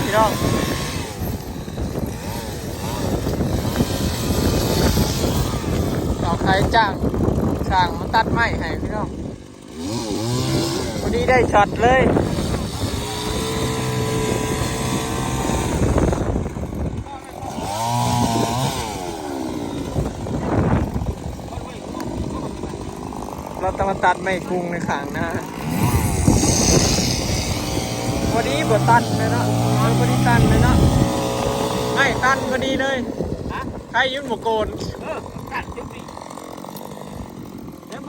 พี่น้องเอาใครจ้างช่างมาตัดไม้ให้พี่น้องพอดีได้ช็อตเลยเราต้องมาตัดไม้กุ้งในขางหน้าพอดีบ่ตันเลยเนาะพอดีตันเลยเนาะไม่ตันพอดีเลยใครยืนบ่โกนตัดจริงๆแล้ว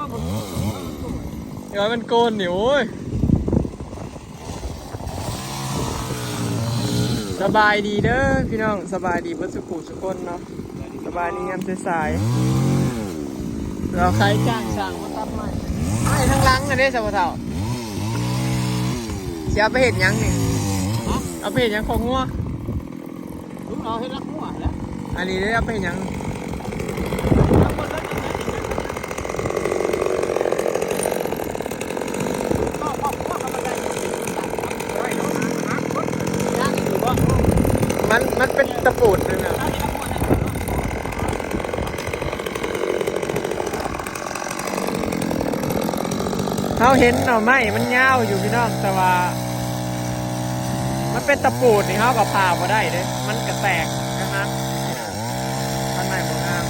เดี๋ยวมันโกนหนิโอ้ยสบายดีเด้อพี่น้องสบายดีเพื่อสุขุสุคนเนาะสบายดีงามสายๆเราใครจ้างสั่งมาตัดไม้ไม่ทั้งหลังอันนี้สาวเฒ่าเสียไปเห็นยังนี่เอาไปเห็นยังของงัวลูกเราให้รักมั่วแล้วอันนี้ได้เอาไปเห็นยังมันเป็นตะปูดเลยนะเขาเห็นหน่อไม้มันยาวอยู่พี่น้องแต่ว่ามันเป็นตะปูดนี่เขาก็ผ่ามาได้เลยมันกระแตกนะครับมันใหม่โบราณ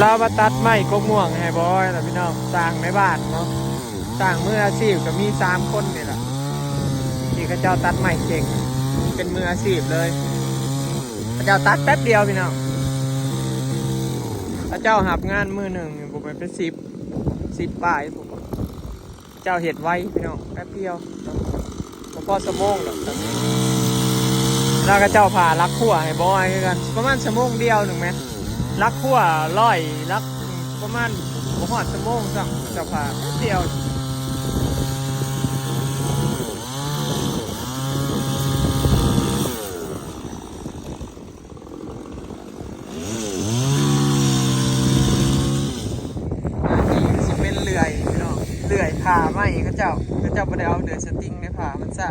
เรามาตัดไม้กกม่วงให้บอยนะพี่น้องสร้างในบ้านเนาะสร้างมืออาชีพก็มี3 คนนี่แหละที่เขาเจ้าตัดไม้เก่งเป็นมืออาชีพเลยเขาเจ้าตัดแป๊บเดียวพี่น้องเขาเจ้าหับงานมือหนึ่งผมเป็น10ป้ายผมเจ้าเห็ดไว้พี่น้องแป๊บเดียวพอสมองหรอกแล้วก็เจ้าผ่าลักขั้วให้บอยกันประมาณชั่วโมงเดียว1 เมตรลักขั้วลักประมาณ1 ชั่วโมงสั่งจะผ่าเดียวนี่สิเป็นเลื่อยพี่น้องเลื่อยผ่าไหมเขาเจ้าไม่ได้เอาเดือดสติงในผ่ามันซ่า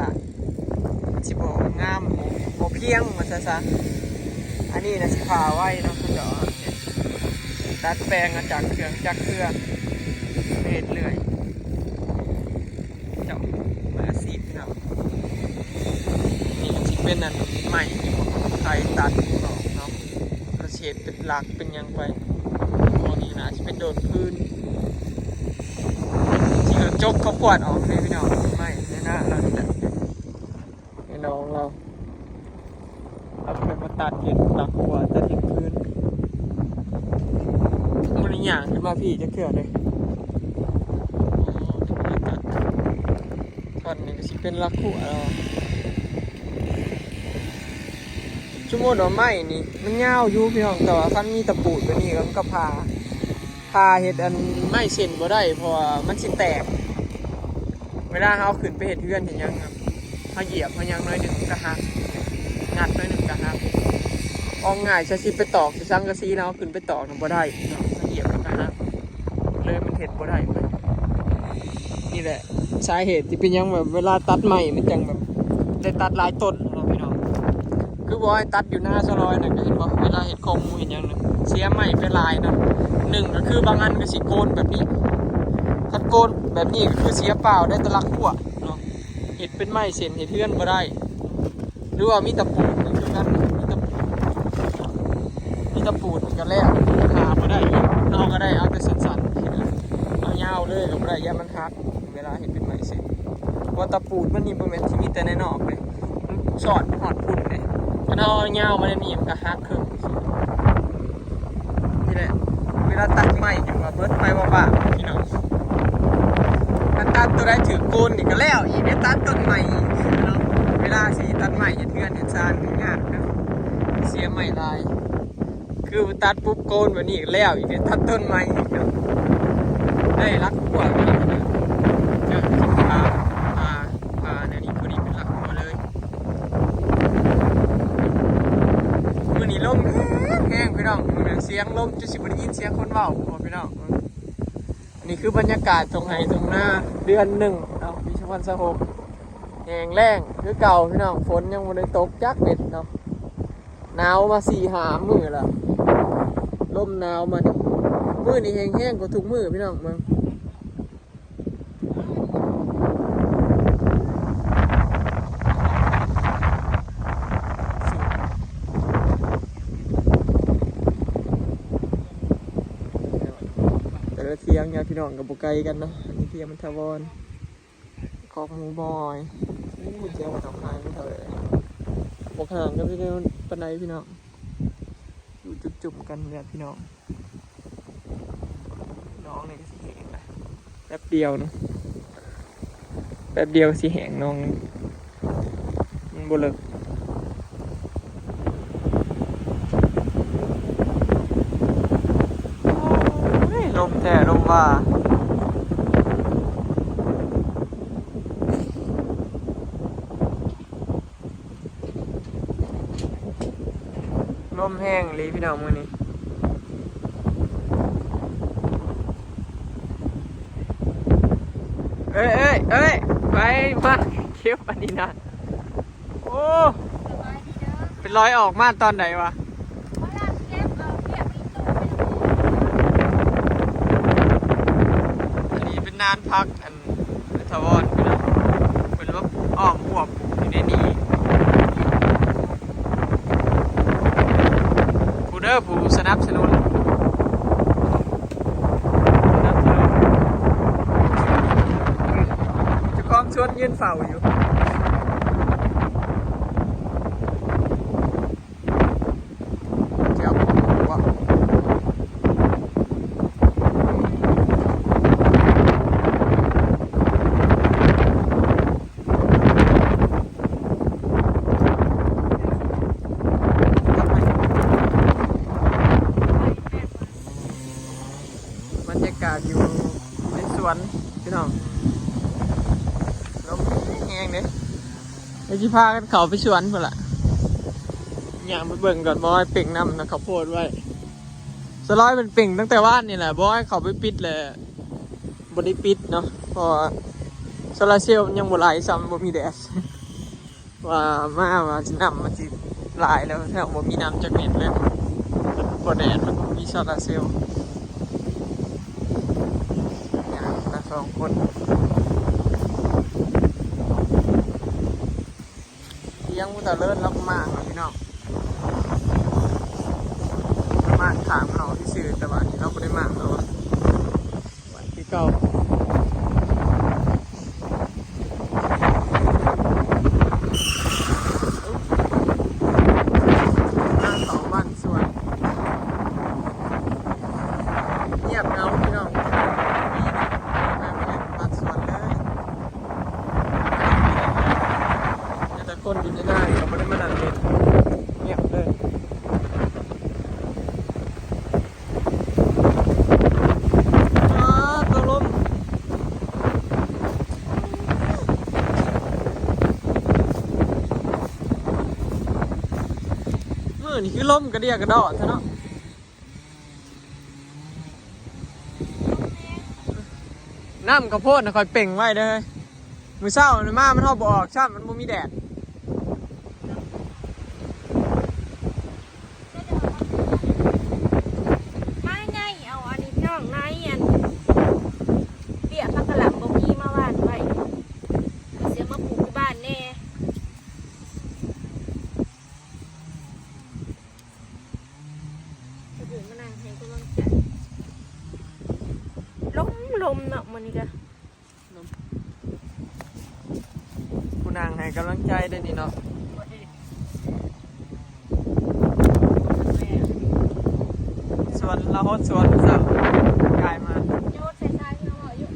สิบโงามโบเพียงมันซะอันนี้นะสิผ่าไว้เนาะเขาเจ้าดัดแปลงจากเครื่องเฮ็ดเลื่อยเจ้ามาซีดเนาะนี่สิเป็นนั่นใหม่ไทยตัดเนาะกระเฉดเป็นหลักเป็นยังไปพวกนี้นะจะเป็นโดดพื้นที่เราจกเขาขวดออกเลยพี่น้องไม่ในหน้าเราเนี่ยในน้องเราเป็นมาตัดเห็ดหลักหัวตัดเห็ดพื้นมันอย่างขึ้นมาพี่จะเกลือเลยตอนนี้ก็สิเป็นลักหัวเราชั่วโมงดอกไม้นี่มันยาวอยู่พี่น้องแต่ว่าคันมีตะปูตัวนี้ก็พาเห็ดอันไม้เส้นบ่ได้เพราะว่ามันสิแตกเวลาเขาขึ้นไปเห็ดเพื่อนเห็นยังครับเขาเหยียบเขายังน้อยหนึ่งกระหักงัดน้อยหนึ่งกระหักอองง่ายจะสิไปตอกจะซังกระซีแล้วขึ้นไปตอกมันบ่ได้เหยียบแล้วกระหักเลยมันเห็ดบ่ได้นี่แหละสาเหตุที่เป็นยังแบบเวลาตัดใหม่มันจังแบบได้ตัดหลายต้นนะพี่น้องคือบอกให้ตัดอยู่หน้าซอยน่ะก็เห็นบ่เวลาเห็ดคงเห็นยังนึงเสียใหม่ไปลายนะ1ก็คือบางอันก็สิโกนแบบนี้ถ้าโกนแบบนี้ก็คือเสียเปล่าได้ตะลักขั่วเนาะเห็ดเป็นไม้เส้นเห็ดเพื่อนบ่ได้หรือว่ามีตะปูนี่คือกันมีตะปูก็แล้วหาบ่ได้เอาก็ได้เอาแต่สั้นๆเอายาวเลยก็บ่ได้อย่ามันหักเวลาเห็ดเป็นไม้เส้นเพราะตะปูมันนี่บ่แม่นสิมีแต่ในนอกเลยสอดหอดพุ่นเลยมันเอายาวมาในนี้มันก็หักครึ่งนี่แหละเวลาตัดไม้อยู่ว่าเบิดไปบ่ๆพี่น้องมันตัด ตัวได้ถือโกนนี่ก็แล้วอีกได้ตัดต้นใหม่อีกเนาะเวลาสิตัดใหม่เฮ็ดเทือนเฮ็ดซานยากนะเสียใหม่ลายคือตัดปุ๊บโกนแบบนี้ก็แล้วอีกได้ตัดต้นใหม่อีกเนาะได้รักหัวพี่น้องนะจะกินพาเนี่ยนี่พอดีเป็นรักหัวเลยมื้อนี้ลมแห้งพี่น้องมื้อนี้เสียงลมจะสิบ่ได้ยินเสียงคนเว้าบ่พี่น้องอันนี้คือบรรยากาศตรงไหนตรงหน้าเดือน1เนาะปี2026แห้งแล้งคือเก่าพี่น้องฝนยังบ่ได้ตกจักเม็ดเนาะหนาวมา4-5 มื้อแล้วลมหนาวมานี่มื้อนี้แห้งๆกว่าทุกมื้อพี่น้องมึงแต่ละเที่ยงญาติพี่น้องกับบ่ไกลกันเนาะอันนี้เที่ยงมันทวารคอกหมูบอยเจ้ามาทำงานไม่เท่าไหร่บ่ห่างกันพี่น้องปานใดพี่น้องอยู่จุ่มๆกันเนี่ยพี่น้องน้องนี่ก็สิแห้งนะแป๊บเดียวเนาะแป๊บเดียวสิแห้งน้องมันบ่เลิกลมแท้ลมว่าลมแห้งเลยพี่น้องมื้อนี้เอ้ยไปมาเคี้ยวอันนี้นะโอ้เป็นร้อยออกมาตอนไหนวะอันนี้เป็นนานพักอันทวารพี่น้องเป็นว่าอ้อมหัวปลูกอยู่ในนี้ผู้เด้อผู้สนับสนุนจะคล้องชวนยืนเฝ้าอยู่เจ้าผมว่าบรรยากาศอยู่ในสวนพี่น้องลมแห้งเนี่ยไอ้ที่พากันเขาไปสวนเปล่าย่างไปเบิ่งก่อนบอยเป่งน้ำนะเขาโพดไว้สลอยเป็นเป่งตั้งแต่ว่านนี่แหละบอยเขาไปปิดเลยบริปิดเนาะเพราะโซลาร์เซลล์ยังบ่ไหลซ้ำบ่มีแดดว่าจะนำมาจิหลายแล้วแถวบ่มีน้ำจากเม็ดเลยพอแดดมันมีโซลาร์เซลล์อย่างละ2 คนยังมุตะเลิศแล้วมากพี่น้องมากถามเราที่สื่อแต่ว่านี้เราไม่ได้มากเราวันที่เก่าหน้าเขาบ้านสวนเงียบเงาพี่น้องมีนะแม่ไม่ได้บ้านสวนเลยแต่คนอยู่ในหน้าเขาไม่ได้มานั่งเล่นเงียบเลยตัวลมนี่คือลมกระเดียกระดอซะเนาะน้ำข้าวโพดนะคอยเป่งไว้เลยมือเศร้ามันมามันทอบ่ออกช่ำมันบ่มีแดดไม่ไงเอาอันนี้พี่น้องนายอันเบี้ยผักกะหล่ำบ่มีมาหว่านไว้เสียมาปลูกที่บ้านแน่คนอื่นมานั่งให้กำลังใจลมเนาะมันนี่ก็ ผู้นางให้กำลังใจได้นี่เนาะสวนเราฮดสวนสาวกายมาโยนใส่ทรายพี่น้องบอกอยู่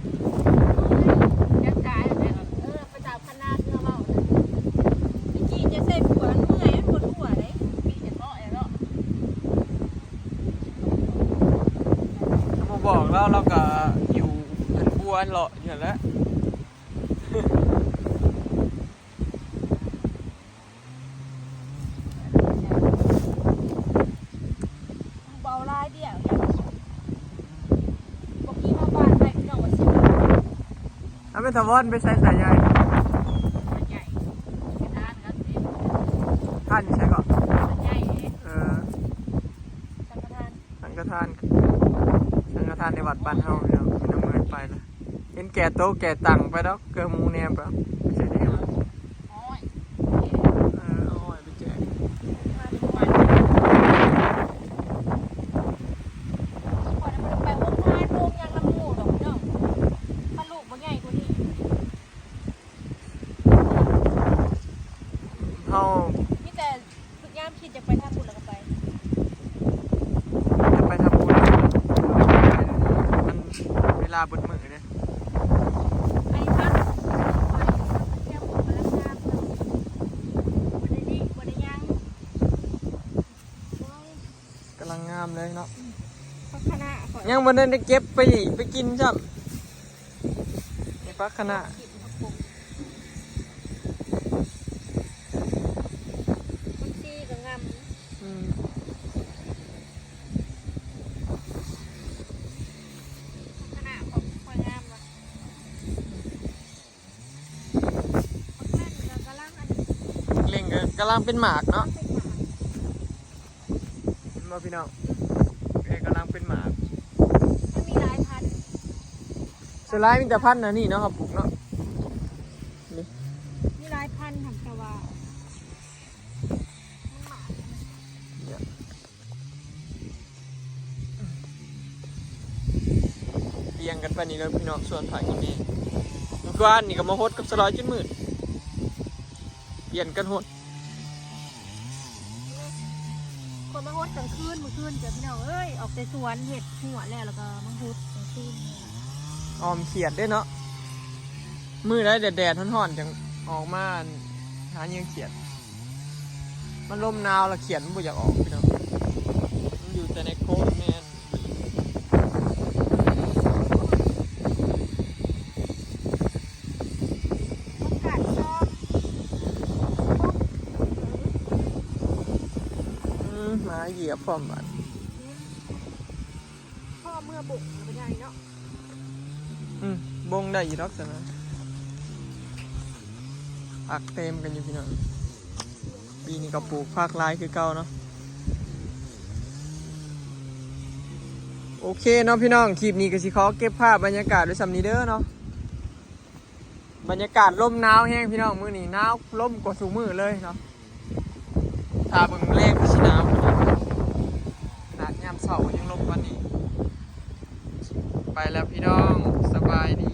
านเลาะอยู่แล้ว เบาลายเดียวอย่างบอกกี้มาบ้านไปพี่น้องว่าสิบ แล้วเป็นทวอนไปใช้สายใย ใหญ่กระทานครับสิ ท่านใช้ก่อน ใหญ่ สังฆทาน สังฆทาน สังฆทานในวัดบ้านเฮาพี่น้องน้ำเงินไปแล้วเห็นแก่โตะแก่ตังไปแล้วเกลือหมูแนมไปแล้วไม่ใช่ได้หรอ อ้อย เอาอ้อยไปแจก มาทุกวันก่อนจะไปวงทานวงยังลำหมูดอกพี่น้องถ้าลูกบ่ใหญ่กว่านี้ เฮา มีแต่ทุกย่ามคิดจะไปทำบุญแล้วก็ไป จะไปทำบุญมันเวลาบนมือเนี่ย อันนี้พักไปเที่ยวบุญมาแล้วงามเนาะบ่ได้ดีบ่ได้ยังโอ้ย กำลังงามเลยเนาะ พักคณะก่อน ยังวันนั้นได้เก็บไปกินจ้ะในปักคณะ กินผักบุ้งมันซี่ก็งาม อืม ขนาดของคอยงามว่ะคนแม่นก็กำลังอันนี้ เล่งก็กำลังเป็นหมากเนาะ เป็นหมา เห็นบ่พี่น้องกำลังเป็นหมาก มันมีหลายพันธุ์ สไลด์มีแต่พันธุ์นะนี่เนาะครับปลูกเนาะนี่ มีหลายพันธุ์ทำแต่ว่ามันหมา เนี่ยเรียงกันไปนี่เลยพี่น้องส่วนผักกินนี่เมื่อวานนี่ก็มาฮดกับสไลด์จนมืดเปลี่ยนกันฮด คนมาฮดกลางคืนเมื่อคืนเจอพี่น้องเอ้ยออกไปสวนเห็ดหัวแล้วก็มาฮดกลางคืนเนี่ย ออมเขียดด้วยเนาะมือได้แดดๆท่อนๆจังออกมาหาเงี้ยเขียด มันลมหนาวแล้วเขียดมันบ่อยากออกพี่น้องมันอยู่แต่ในโค้งแม่น อากาศชอบ หมาเหยียบพร้อมบัด พ่อเมื่อบุกเป็นไงเนาะ บงได้อีดอกซะนะผักเต็มกันอยู่พี่น้องปีนี้ก็ปลูกผักหลายคือเก่าเนาะโอเคเนาะพี่น้องคลิปนี้ก็สิขอเก็บภาพบรรยากาศด้วยสำนีเด้อเนาะบรรยากาศลมหนาวแห้งพี่น้องมื้อนี้หนาวลมกว่าสูงมือเลยเนาะถ้าเบิ่งแรงก็สิหนาวขนาดยามเช้ายังลมกว่านี้ไปแล้วพี่น้องสบายดี